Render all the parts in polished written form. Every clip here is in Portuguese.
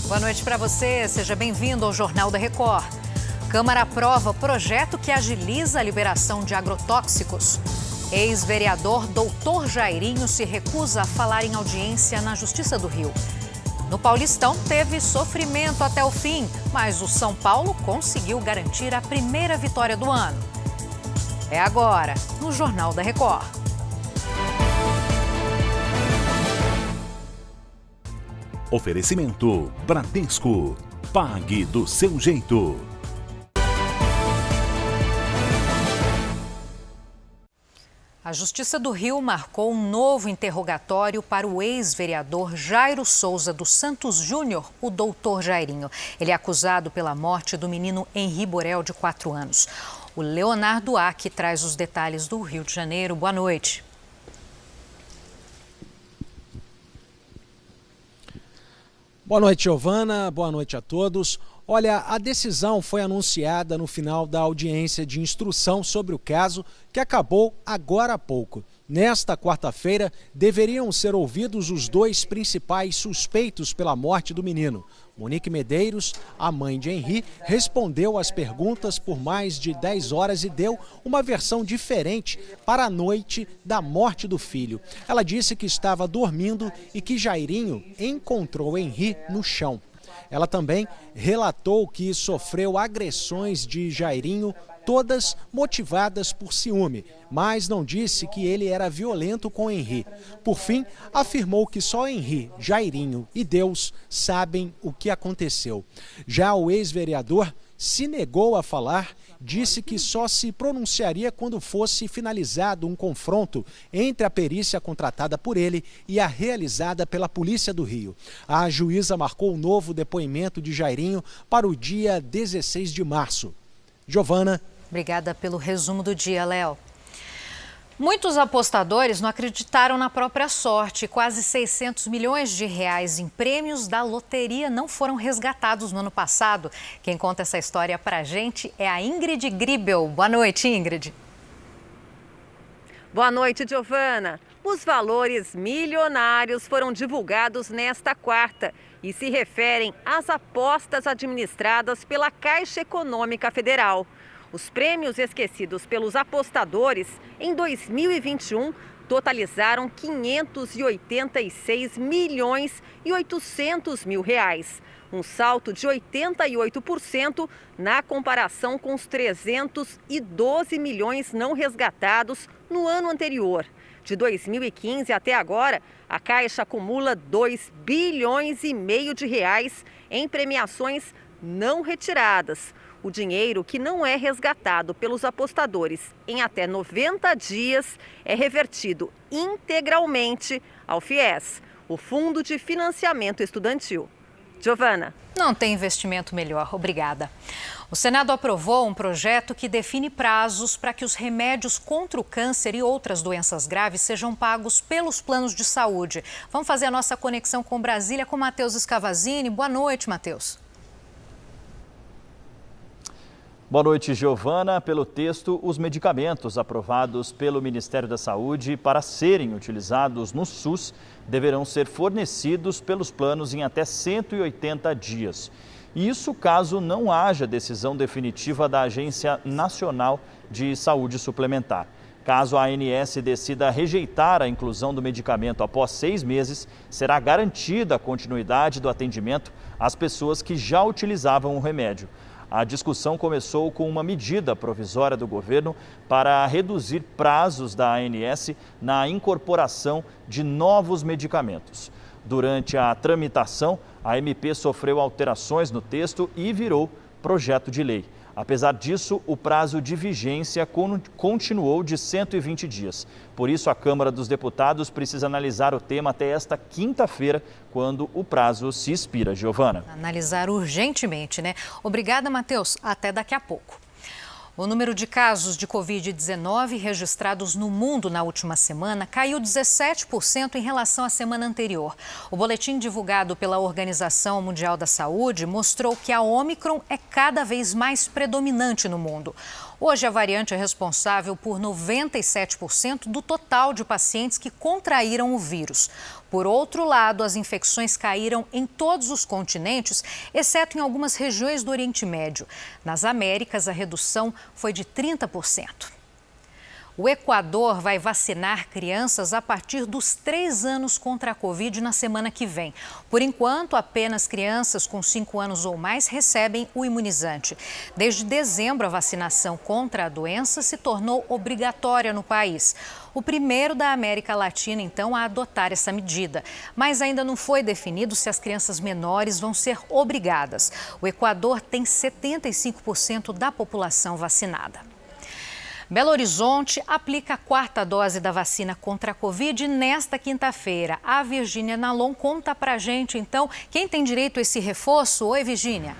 Boa noite para você, seja bem-vindo ao Jornal da Record. Câmara aprova projeto que agiliza a liberação de agrotóxicos. Ex-vereador Doutor Jairinho se recusa a falar em audiência na Justiça do Rio. No Paulistão teve sofrimento até o fim, mas o São Paulo conseguiu garantir a primeira vitória do ano. É agora, no Jornal da Record. Oferecimento Bradesco. Pague do seu jeito. A Justiça do Rio marcou um novo interrogatório para o ex-vereador Jairo Souza dos Santos Júnior, o doutor Jairinho. Ele é acusado pela morte do menino Henri Borel, de 4 anos. O Leonardo Aque traz os detalhes do Rio de Janeiro. Boa noite. Boa noite, Giovana. Boa noite a todos. Olha, a decisão foi anunciada no final da audiência de instrução sobre o caso, que acabou agora há pouco. Nesta quarta-feira, deveriam ser ouvidos os 2 principais suspeitos pela morte do menino. Monique Medeiros, a mãe de Henri, respondeu às perguntas por mais de 10 horas e deu uma versão diferente para a noite da morte do filho. Ela disse que estava dormindo e que Jairinho encontrou Henri no chão. Ela também relatou que sofreu agressões de Jairinho, todas motivadas por ciúme, mas não disse que ele era violento com Henri. Por fim, afirmou que só Henri, Jairinho e Deus sabem o que aconteceu. Já o ex-vereador se negou a falar, disse que só se pronunciaria quando fosse finalizado um confronto entre a perícia contratada por ele e a realizada pela Polícia do Rio. A juíza marcou um novo depoimento de Jairinho para o dia 16 de março. Giovana. Obrigada pelo resumo do dia, Léo. Muitos apostadores não acreditaram na própria sorte. Quase 600 milhões de reais em prêmios da loteria não foram resgatados no ano passado. Quem conta essa história pra gente é a Ingrid Gribel. Boa noite, Ingrid. Boa noite, Giovana. Os valores milionários foram divulgados nesta quarta e se referem às apostas administradas pela Caixa Econômica Federal. Os prêmios esquecidos pelos apostadores em 2021 totalizaram 586 milhões e 800 mil reais, um salto de 88% na comparação com os 312 milhões não resgatados no ano anterior. De 2015 até agora, a Caixa acumula 2 bilhões e meio de reais em premiações não retiradas. O dinheiro que não é resgatado pelos apostadores em até 90 dias é revertido integralmente ao FIES, o Fundo de Financiamento Estudantil. Giovana. Não tem investimento melhor, obrigada. O Senado aprovou um projeto que define prazos para que os remédios contra o câncer e outras doenças graves sejam pagos pelos planos de saúde. Vamos fazer a nossa conexão com Brasília com Matheus Scavazini. Boa noite, Matheus. Boa noite, Giovana. Pelo texto, os medicamentos aprovados pelo Ministério da Saúde para serem utilizados no SUS deverão ser fornecidos pelos planos em até 180 dias. Isso caso não haja decisão definitiva da Agência Nacional de Saúde Suplementar. Caso a ANS decida rejeitar a inclusão do medicamento após 6 meses, será garantida a continuidade do atendimento às pessoas que já utilizavam o remédio. A discussão começou com uma medida provisória do governo para reduzir prazos da ANS na incorporação de novos medicamentos. Durante a tramitação, a MP sofreu alterações no texto e virou projeto de lei. Apesar disso, o prazo de vigência continuou de 120 dias. Por isso, a Câmara dos Deputados precisa analisar o tema até esta quinta-feira, quando o prazo se expira. Giovana. Analisar urgentemente, né? Obrigada, Matheus. Até daqui a pouco. O número de casos de Covid-19 registrados no mundo na última semana caiu 17% em relação à semana anterior. O boletim divulgado pela Organização Mundial da Saúde mostrou que a Ômicron é cada vez mais predominante no mundo. Hoje, a variante é responsável por 97% do total de pacientes que contraíram o vírus. Por outro lado, as infecções caíram em todos os continentes, exceto em algumas regiões do Oriente Médio. Nas Américas, a redução foi de 30%. O Equador vai vacinar crianças a partir dos 3 anos contra a Covid na semana que vem. Por enquanto, apenas crianças com 5 anos ou mais recebem o imunizante. Desde dezembro, a vacinação contra a doença se tornou obrigatória no país. O primeiro da América Latina, então, a adotar essa medida. Mas ainda não foi definido se as crianças menores vão ser obrigadas. O Equador tem 75% da população vacinada. Belo Horizonte aplica a 4ª dose da vacina contra a Covid nesta quinta-feira. A Virgínia Nalon conta pra gente, então, quem tem direito a esse reforço? Oi, Virgínia.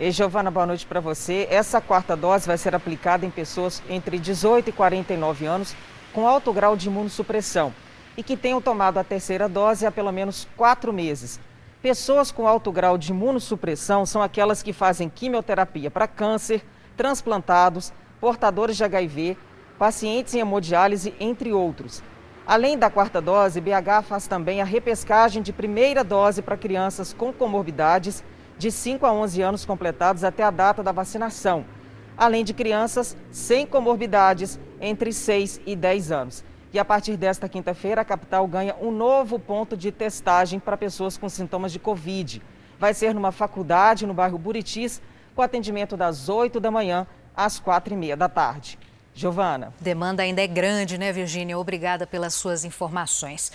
Ei, Giovana, boa noite para você. Essa 4ª dose vai ser aplicada em pessoas entre 18 e 49 anos com alto grau de imunossupressão e que tenham tomado a 3ª dose há pelo menos 4 meses. Pessoas com alto grau de imunossupressão são aquelas que fazem quimioterapia para câncer, transplantados, portadores de HIV, pacientes em hemodiálise, entre outros. Além da 4ª dose, BH faz também a repescagem de 1ª dose para crianças com comorbidades de 5 a 11 anos completados até a data da vacinação, além de crianças sem comorbidades entre 6 e 10 anos. E a partir desta quinta-feira, a capital ganha um novo ponto de testagem para pessoas com sintomas de Covid. Vai ser numa faculdade no bairro Buritis, com atendimento das 8 da manhã às 4h30 da tarde. Giovana. Demanda ainda é grande, né, Virgínia? Obrigada pelas suas informações.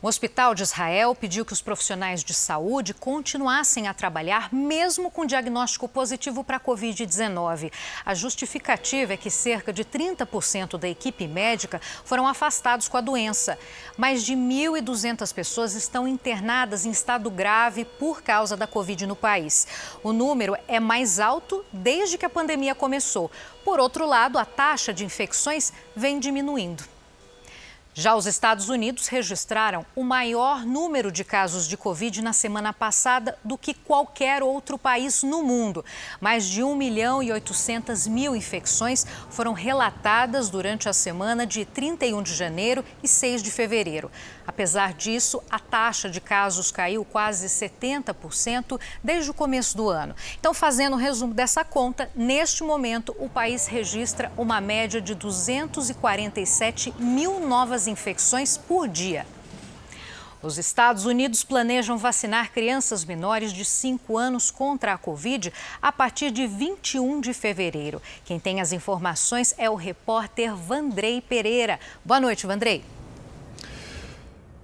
O Hospital de Israel pediu que os profissionais de saúde continuassem a trabalhar mesmo com diagnóstico positivo para a Covid-19. A justificativa é que cerca de 30% da equipe médica foram afastados com a doença. Mais de 1.200 pessoas estão internadas em estado grave por causa da Covid no país. O número é mais alto desde que a pandemia começou. Por outro lado, a taxa de infecções vem diminuindo. Já os Estados Unidos registraram o maior número de casos de Covid na semana passada do que qualquer outro país no mundo. Mais de 1.800.000 infecções foram relatadas durante a semana de 31 de janeiro e 6 de fevereiro. Apesar disso, a taxa de casos caiu quase 70% desde o começo do ano. Então, fazendo um resumo dessa conta, neste momento o país registra uma média de 247.000 novas infecções por dia. Os Estados Unidos planejam vacinar crianças menores de 5 anos contra a Covid a partir de 21 de fevereiro. Quem tem as informações é o repórter Vandrei Pereira. Boa noite, Vandrei.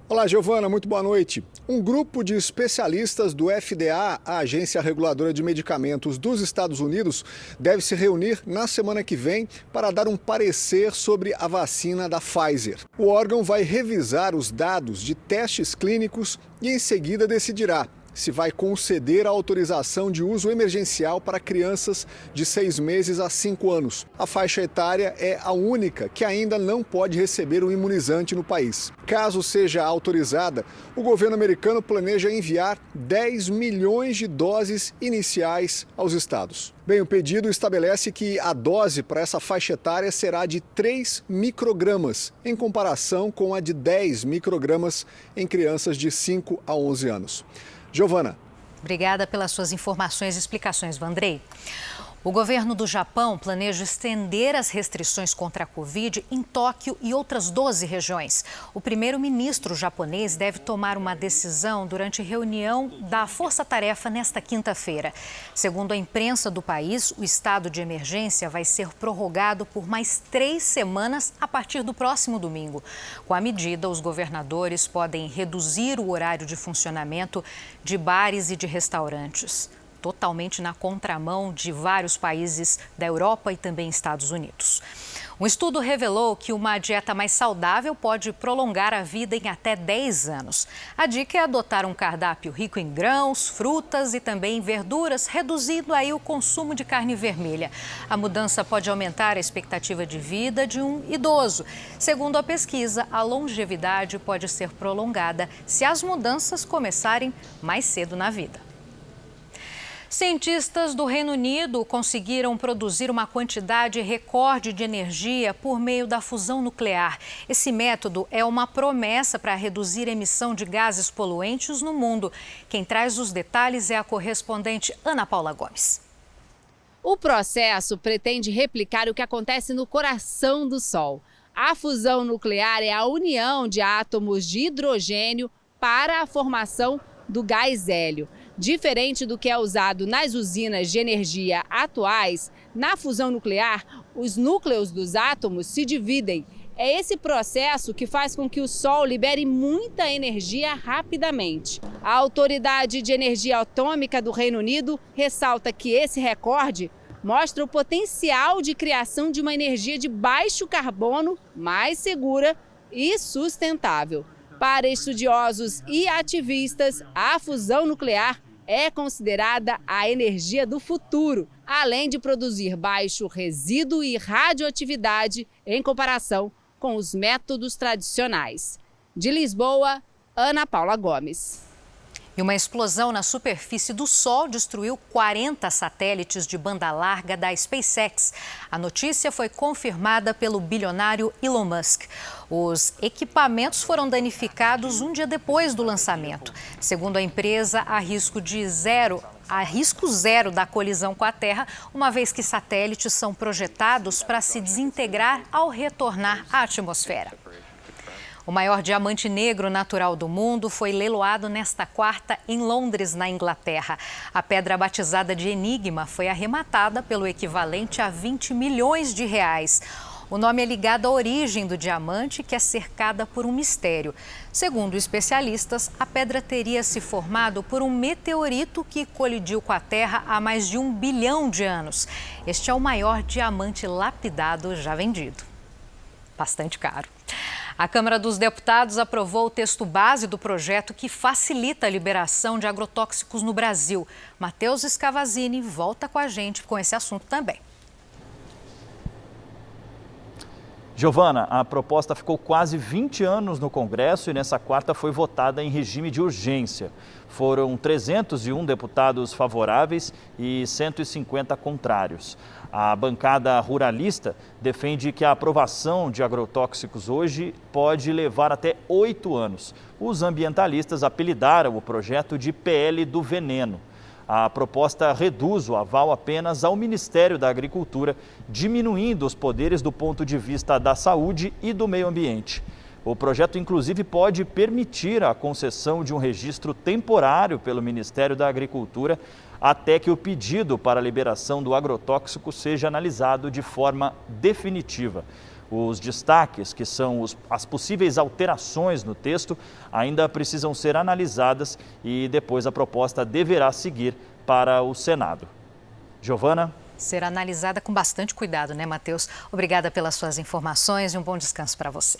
Olá, Giovana, muito boa noite. Um grupo de especialistas do FDA, a Agência Reguladora de Medicamentos dos Estados Unidos, deve se reunir na semana que vem para dar um parecer sobre a vacina da Pfizer. O órgão vai revisar os dados de testes clínicos e em seguida decidirá se vai conceder a autorização de uso emergencial para crianças de 6 meses a 5 anos. A faixa etária é a única que ainda não pode receber um imunizante no país. Caso seja autorizada, o governo americano planeja enviar 10 milhões de doses iniciais aos estados. Bem, o pedido estabelece que a dose para essa faixa etária será de 3 microgramas, em comparação com a de 10 microgramas em crianças de 5 a 11 anos. Giovana. Obrigada pelas suas informações e explicações, Vandrei. O governo do Japão planeja estender as restrições contra a Covid em Tóquio e outras 12 regiões. O primeiro-ministro japonês deve tomar uma decisão durante reunião da Força-Tarefa nesta quinta-feira. Segundo a imprensa do país, o estado de emergência vai ser prorrogado por mais 3 semanas a partir do próximo domingo. Com a medida, os governadores podem reduzir o horário de funcionamento de bares e de restaurantes, totalmente na contramão de vários países da Europa e também Estados Unidos. Um estudo revelou que uma dieta mais saudável pode prolongar a vida em até 10 anos. A dica é adotar um cardápio rico em grãos, frutas e também verduras, reduzindo aí o consumo de carne vermelha. A mudança pode aumentar a expectativa de vida de um idoso. Segundo a pesquisa, a longevidade pode ser prolongada se as mudanças começarem mais cedo na vida. Cientistas do Reino Unido conseguiram produzir uma quantidade recorde de energia por meio da fusão nuclear. Esse método é uma promessa para reduzir a emissão de gases poluentes no mundo. Quem traz os detalhes é a correspondente Ana Paula Gomes. O processo pretende replicar o que acontece no coração do Sol. A fusão nuclear é a união de átomos de hidrogênio para a formação do gás hélio. Diferente do que é usado nas usinas de energia atuais, na fusão nuclear, os núcleos dos átomos se dividem. É esse processo que faz com que o Sol libere muita energia rapidamente. A Autoridade de Energia Atômica do Reino Unido ressalta que esse recorde mostra o potencial de criação de uma energia de baixo carbono, mais segura e sustentável. Para estudiosos e ativistas, a fusão nuclear é considerada a energia do futuro, além de produzir baixo resíduo e radioatividade em comparação com os métodos tradicionais. De Lisboa, Ana Paula Gomes. E uma explosão na superfície do Sol destruiu 40 satélites de banda larga da SpaceX. A notícia foi confirmada pelo bilionário Elon Musk. Os equipamentos foram danificados um dia depois do lançamento. Segundo a empresa, há risco zero da colisão com a Terra, uma vez que satélites são projetados para se desintegrar ao retornar à atmosfera. O maior diamante negro natural do mundo foi leiloado nesta quarta em Londres, na Inglaterra. A pedra batizada de Enigma foi arrematada pelo equivalente a 20 milhões de reais. O nome é ligado à origem do diamante, que é cercada por um mistério. Segundo especialistas, a pedra teria se formado por um meteorito que colidiu com a Terra há mais de 1 bilhão de anos. Este é o maior diamante lapidado já vendido. Bastante caro. A Câmara dos Deputados aprovou o texto base do projeto que facilita a liberação de agrotóxicos no Brasil. Matheus Scavazini volta com a gente com esse assunto também. Giovana, a proposta ficou quase 20 anos no Congresso e nessa quarta foi votada em regime de urgência. Foram 301 deputados favoráveis e 150 contrários. A bancada ruralista defende que a aprovação de agrotóxicos hoje pode levar até 8 anos. Os ambientalistas apelidaram o projeto de PL do veneno. A proposta reduz o aval apenas ao Ministério da Agricultura, diminuindo os poderes do ponto de vista da saúde e do meio ambiente. O projeto, inclusive, pode permitir a concessão de um registro temporário pelo Ministério da Agricultura até que o pedido para a liberação do agrotóxico seja analisado de forma definitiva. Os destaques, que são as possíveis alterações no texto, ainda precisam ser analisadas e depois a proposta deverá seguir para o Senado. Giovana? Ser analisada com bastante cuidado, né, Matheus? Obrigada pelas suas informações e um bom descanso para você.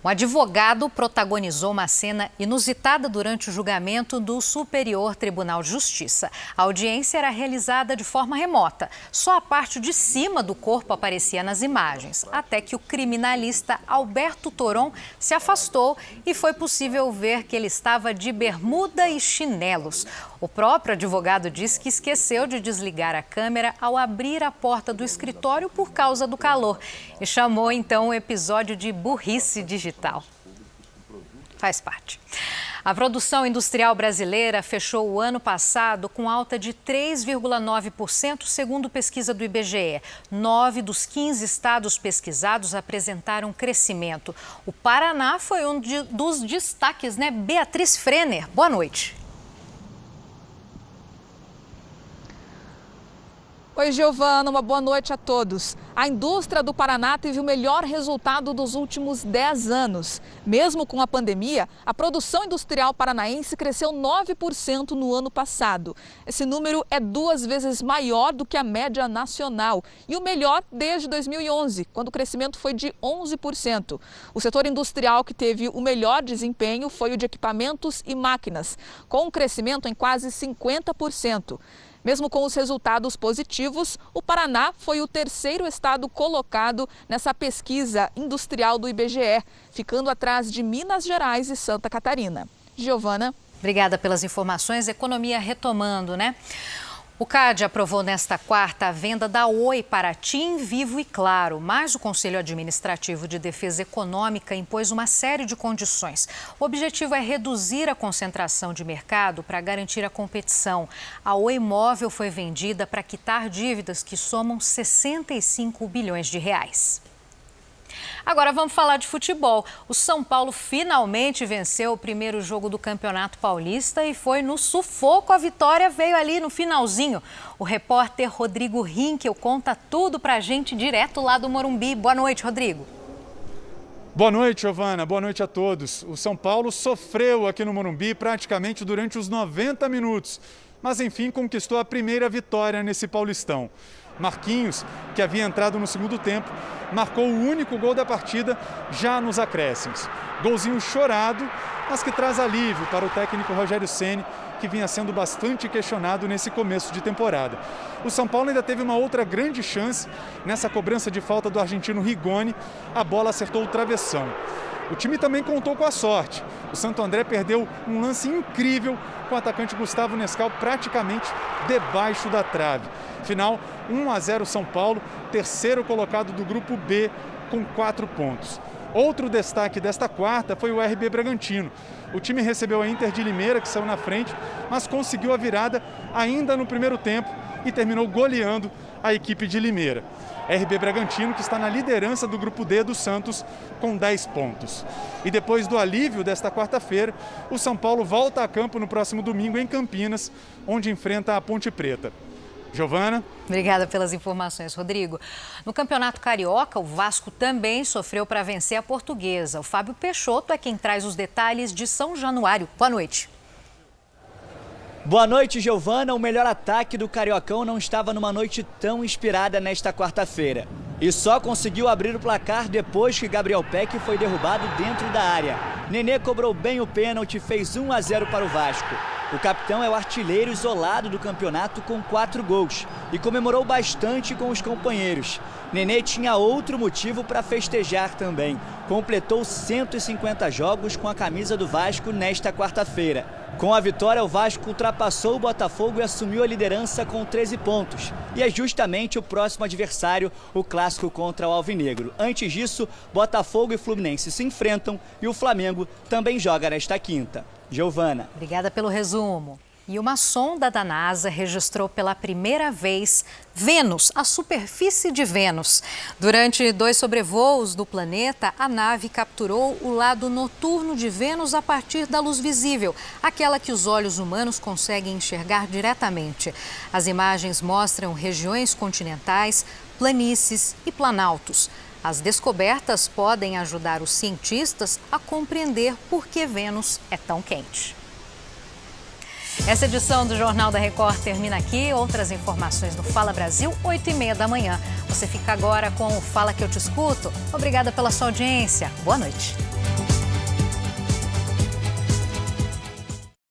Um advogado protagonizou uma cena inusitada durante o julgamento do Superior Tribunal de Justiça. A audiência era realizada de forma remota. Só a parte de cima do corpo aparecia nas imagens, até que o criminalista Alberto Toron se afastou e foi possível ver que ele estava de bermuda e chinelos. O próprio advogado disse que esqueceu de desligar a câmera ao abrir a porta do escritório por causa do calor e chamou então o episódio de burrice digital. Faz parte. A produção industrial brasileira fechou o ano passado com alta de 3,9%, segundo pesquisa do IBGE. 9 dos 15 estados pesquisados apresentaram crescimento. O Paraná foi um dos destaques, né? Beatriz Frenner, boa noite. Oi, Giovana, uma boa noite a todos. A indústria do Paraná teve o melhor resultado dos últimos 10 anos. Mesmo com a pandemia, a produção industrial paranaense cresceu 9% no ano passado. Esse número é 2 vezes maior do que a média nacional e o melhor desde 2011, quando o crescimento foi de 11%. O setor industrial que teve o melhor desempenho foi o de equipamentos e máquinas, com um crescimento em quase 50%. Mesmo com os resultados positivos, o Paraná foi o terceiro estado colocado nessa pesquisa industrial do IBGE, ficando atrás de Minas Gerais e Santa Catarina. Giovana. Obrigada pelas informações. Economia retomando, né? O CAD aprovou nesta quarta a venda da Oi para TIM, Vivo e Claro, mas o Conselho Administrativo de Defesa Econômica impôs uma série de condições. O objetivo é reduzir a concentração de mercado para garantir a competição. A Oi Móvel foi vendida para quitar dívidas que somam 65 bilhões de reais. Agora vamos falar de futebol. O São Paulo finalmente venceu o primeiro jogo do Campeonato Paulista e foi no sufoco. A vitória veio ali no finalzinho. O repórter Rodrigo Rinkel conta tudo pra gente direto lá do Morumbi. Boa noite, Rodrigo. Boa noite, Giovana. Boa noite a todos. O São Paulo sofreu aqui no Morumbi praticamente durante os 90 minutos, mas enfim conquistou a primeira vitória nesse Paulistão. Marquinhos, que havia entrado no segundo tempo, marcou o único gol da partida já nos acréscimos. Golzinho chorado, mas que traz alívio para o técnico Rogério Ceni, que vinha sendo bastante questionado nesse começo de temporada. O São Paulo ainda teve uma outra grande chance nessa cobrança de falta do argentino Rigoni. A bola acertou o travessão. O time também contou com a sorte. O Santo André perdeu um lance incrível com o atacante Gustavo Nescau praticamente debaixo da trave. Final, 1-0 São Paulo, terceiro colocado do grupo B com 4 pontos. Outro destaque desta quarta foi o RB Bragantino. O time recebeu a Inter de Limeira, que saiu na frente, mas conseguiu a virada ainda no primeiro tempo e terminou goleando a equipe de Limeira. RB Bragantino, que está na liderança do grupo D do Santos, com 10 pontos. E depois do alívio desta quarta-feira, o São Paulo volta a campo no próximo domingo em Campinas, onde enfrenta a Ponte Preta. Giovana. Obrigada pelas informações, Rodrigo. No Campeonato Carioca, o Vasco também sofreu para vencer a Portuguesa. O Fábio Peixoto é quem traz os detalhes de São Januário. Boa noite. Boa noite, Giovana. O melhor ataque do Cariocão não estava numa noite tão inspirada nesta quarta-feira. E só conseguiu abrir o placar depois que Gabriel Peck foi derrubado dentro da área. Nenê cobrou bem o pênalti e fez 1-0 para o Vasco. O capitão é o artilheiro isolado do campeonato com 4 gols e comemorou bastante com os companheiros. Nenê tinha outro motivo para festejar também. Completou 150 jogos com a camisa do Vasco nesta quarta-feira. Com a vitória, o Vasco ultrapassou o Botafogo e assumiu a liderança com 13 pontos. E é justamente o próximo adversário, o clássico contra o Alvinegro. Antes disso, Botafogo e Fluminense se enfrentam e o Flamengo também joga nesta quinta. Giovana. Obrigada pelo resumo. E uma sonda da NASA registrou pela primeira vez Vênus, a superfície de Vênus. Durante 2 sobrevoos do planeta, a nave capturou o lado noturno de Vênus a partir da luz visível, aquela que os olhos humanos conseguem enxergar diretamente. As imagens mostram regiões continentais, planícies e planaltos. As descobertas podem ajudar os cientistas a compreender por que Vênus é tão quente. Essa edição do Jornal da Record termina aqui. Outras informações no Fala Brasil, 8h30 da manhã. Você fica agora com o Fala Que Eu Te Escuto. Obrigada pela sua audiência. Boa noite.